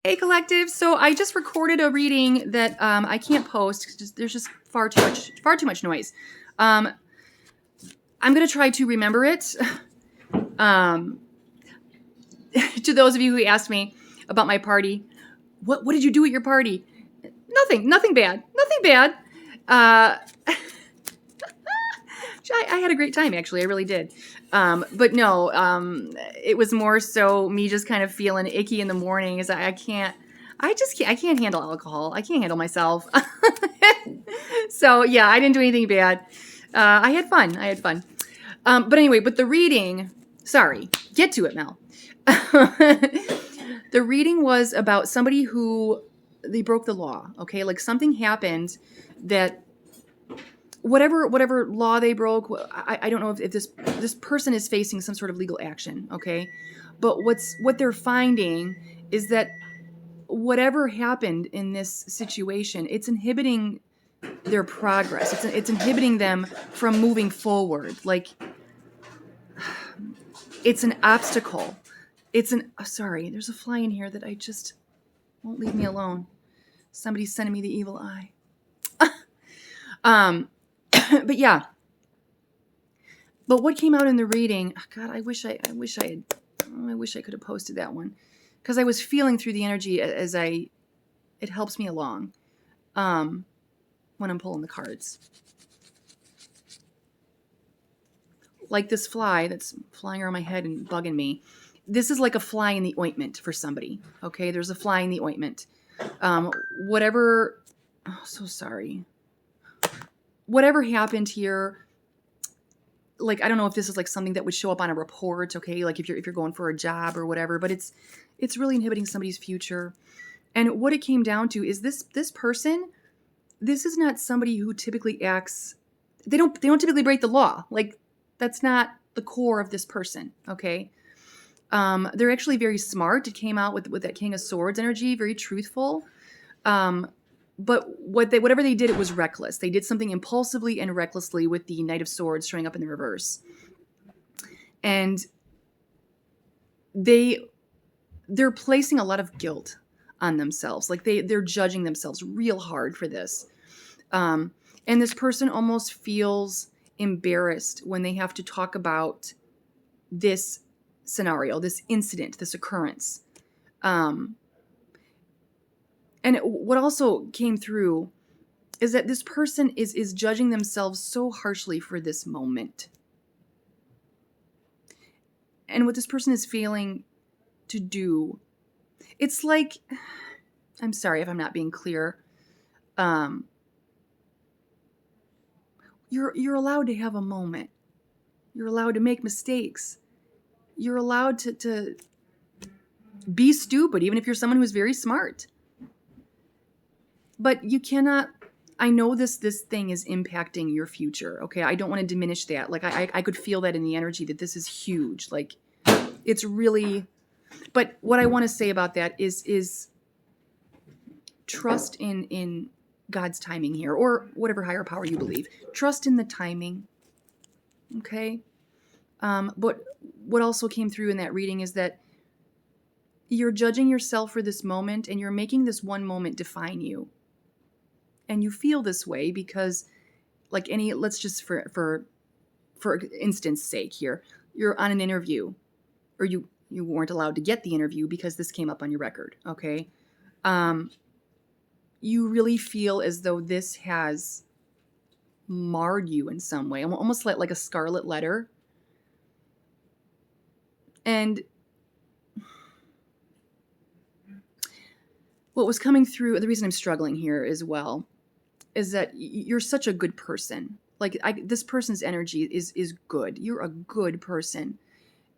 Hey, collective. So I just recorded a reading that I can't post 'cause there's just far too much noise. Um, I'm gonna try to remember it. Um, to those of you who asked me about my party, what did you do at your party? Nothing bad. Nothing bad. Uh, I had a great time, actually. I really did. But no, it was more so me just kind of feeling icky in the morning. Is I can't. I can't handle alcohol. I can't handle myself. So yeah, I didn't do anything bad. I had fun. But anyway, but the reading. Sorry, get to it, Mel. The reading was about somebody who they broke the law. Okay, like something happened that whatever law they broke, I don't know if this person is facing some sort of legal action. Okay, but what they're finding is that whatever happened in this situation, it's inhibiting their progress. It's inhibiting them from moving forward. Like it's an obstacle. Sorry, there's a fly in here that I just won't leave me alone. Somebody's sending me the evil eye. But yeah. But what came out in the reading? Oh God, I wish I could have posted that one because I was feeling through the energy it helps me along when I'm pulling the cards. Like this fly that's flying around my head and bugging me. This is like a fly in the ointment for somebody. Okay, there's a fly in the ointment. Whatever. Oh, so sorry. Whatever happened here. Like I don't know if this is like something that would show up on a report. Okay, like if you're going for a job or whatever. But it's really inhibiting somebody's future. And what it came down to is this person. This is not somebody who typically acts. They don't typically break the law. Like that's not the core of this person. Okay. They're actually very smart. It came out with that King of Swords energy, very truthful. But whatever they did, it was reckless. They did something impulsively and recklessly with the Knight of Swords showing up in the reverse. And they're placing a lot of guilt on themselves. Like they're judging themselves real hard for this. And this person almost feels embarrassed when they have to talk about this scenario, this incident, this occurrence. And what also came through is that this person is judging themselves so harshly for this moment. And what this person is failing to do, it's like, I'm sorry if I'm not being clear. You're allowed to have a moment. You're allowed to make mistakes. You're allowed to be stupid, even if you're someone who's very smart. But you cannot. I know this thing is impacting your future. Okay, I don't want to diminish that. Like I could feel that in the energy that this is huge. Like it's really. But what I want to say about that is trust in God's timing here, or whatever higher power you believe. Trust in the timing. Okay. But what also came through in that reading is that you're judging yourself for this moment, and you're making this one moment define you. And you feel this way because, like let's just for instance sake here, you're on an interview, or you weren't allowed to get the interview because this came up on your record. Okay. You really feel as though this has marred you in some way, almost like a scarlet letter. And what was coming through, the reason I'm struggling here as well, is that you're such a good person. Like this person's energy is good. You're a good person.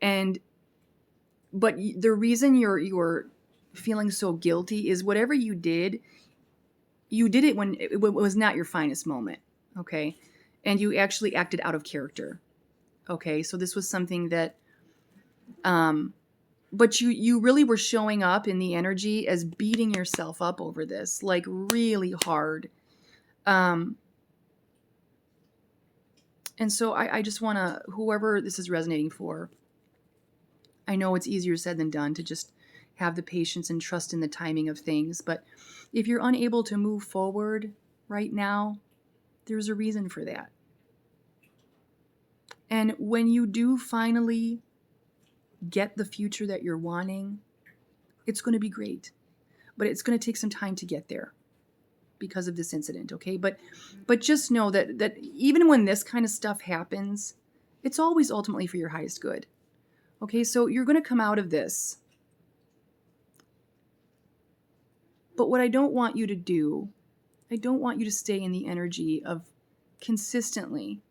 But the reason you're feeling so guilty is whatever you did it when it was not your finest moment. Okay. And you actually acted out of character. Okay. So this was something that, but you really were showing up in the energy as beating yourself up over this, like really hard. And so I just want to, whoever this is resonating for, I know it's easier said than done to just have the patience and trust in the timing of things. But if you're unable to move forward right now, there's a reason for that. And when you do finally get the future that you're wanting, it's going to be great. But it's going to take some time to get there because of this incident, okay? But just know that even when this kind of stuff happens, it's always ultimately for your highest good. Okay, so you're going to come out of this. But what I don't want you to do, I don't want you to stay in the energy of consistently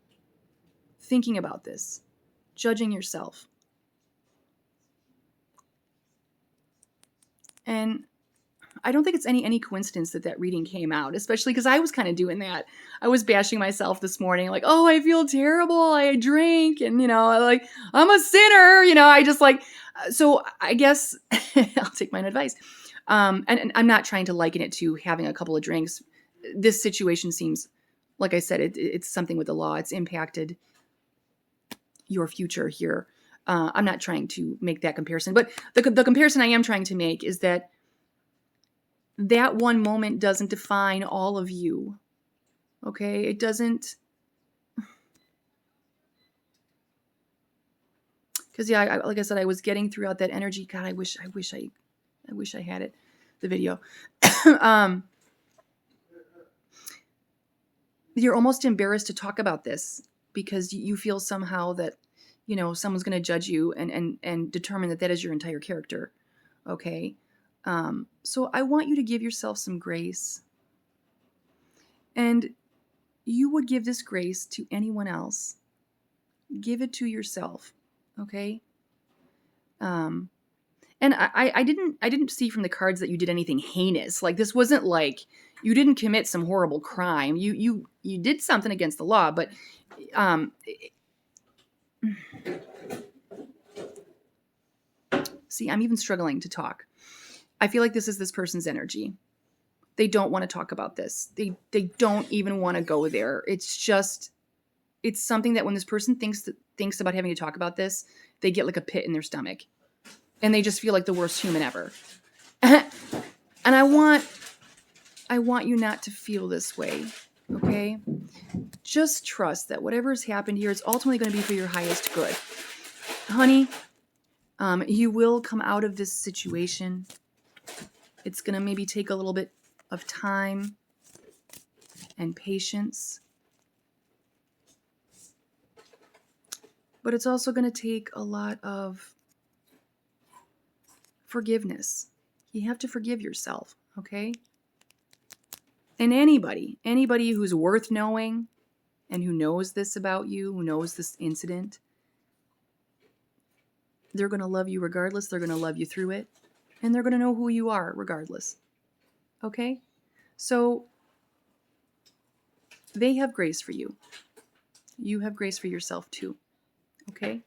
thinking about this, judging yourself. And I don't think it's any coincidence that reading came out, especially because I was kind of doing that. I was bashing myself this morning, like, oh, I feel terrible. I drink, and like I'm a sinner. I just like. So I guess I'll take my own advice. And I'm not trying to liken it to having a couple of drinks. This situation seems, like I said, it's something with the law. It's impacted your future here. I'm not trying to make that comparison, but the comparison I am trying to make is that one moment doesn't define all of you. Okay? It doesn't. Because like I said, I was getting throughout that energy. God, I wish I had it, the video. You're almost embarrassed to talk about this because you feel somehow that, someone's going to judge you and determine that is your entire character. Okay? So I want you to give yourself some grace. And you would give this grace to anyone else. Give it to yourself. Okay? And I didn't see from the cards that you did anything heinous. Like, this wasn't like you didn't commit some horrible crime. You did something against the law, but see, I'm even struggling to talk. I feel like this is this person's energy. They don't want to talk about this. They don't even want to go there. It's something that when this person thinks about having to talk about this, they get like a pit in their stomach. And they just feel like the worst human ever. And I want you not to feel this way, okay? Just trust that whatever has happened here is ultimately going to be for your highest good. Honey, you will come out of this situation. It's going to maybe take a little bit of time and patience. But it's also going to take a lot of forgiveness. You have to forgive yourself, okay? And anybody who's worth knowing and who knows this about you, who knows this incident, they're going to love you regardless. They're going to love you through it. And they're going to know who you are regardless. Okay? So they have grace for you. You have grace for yourself too. Okay?